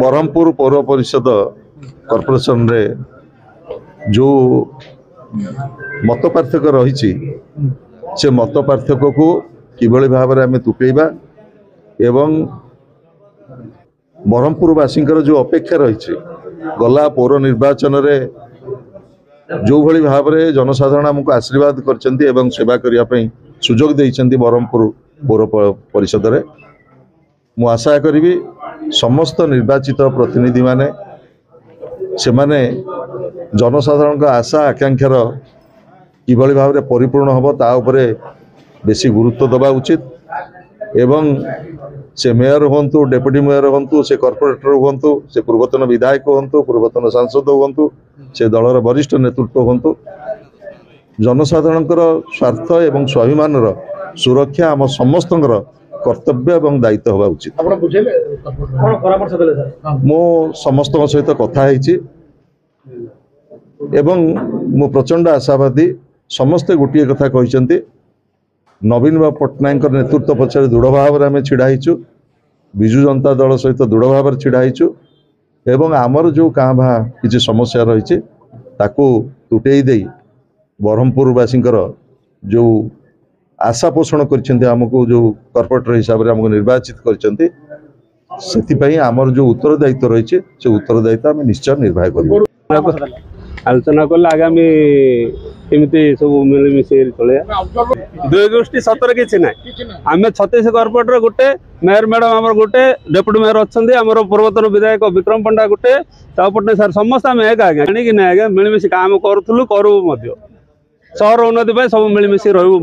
बरहमपुर पौर परिषद कॉर्पोरेशन रे जो मत पार्थक्य रही से मत पार्थक्य को किभली भाव में आम तुटेबा एवं बरहमपुरवासी जो अपेक्षा रही गला पौर निर्वाचन रे जो भली भाव में जनसाधारण आमको आशीर्वाद कर सेवा करने सुजोग देइछन्ति बरहमपुर पौर परिषद रे मु आशा करी समस्त निर्वाचित प्रतिनिधि माने से माने जनसाधारण आशा आकांक्षार किभली भाव में परिपूर्ण हम ता उपरे बेसी गुरुत्व दबा उचित एवं से मेयर हूँ डेप्यूटी मेयर हूँ से कॉर्पोरेटर हूँ से पूर्वतन विधायक हूँ पूर्वतन सांसद हूँ से दलर वरिष्ठ नेतृत्व हूँ जनसाधारण स्वार्थ एवं स्वाभिमान सुरक्षा आम समस्त कर्तव्य एवं दायित्व हवा उचित। मो समस्त सहित कथा मु प्रचंड आशावादी समस्ते गोटे कथा कहते नवीन बाबू पट्टनायक नेतृत्व पछार दृढ़ भाव में आम छिड़ाईचु विजु जनता दल सहित दृढ़ भाव छिड़ाईचु एवं आमर जो काँ भा किसी समस्या रही तुटे दे बरहमपुरवासी जो आशा पोषण करमको जो कॉर्पोरेटर हिसाब से आमको निर्वाचित कर आमर जो उत्तरदायित्व रही से उत्तरदायित्व आम निश्चय निर्वाह कर आलोचना कले आगामी एमती सब मिलमिशे चले दुई गोष्ठी सतर कि ना आम 36 कॉर्पोरेटर गोटे मेयर मैडम आम गोटे डेप्यूटी मेयर अच्छा आम पूर्वतन विधायक विक्रम पंडा गोटे पटना सार समस्त आम एक आज्ञा ना आज्ञा मिलमिशे काम करूँ सहर उन्नति सब मिलमिशे रू।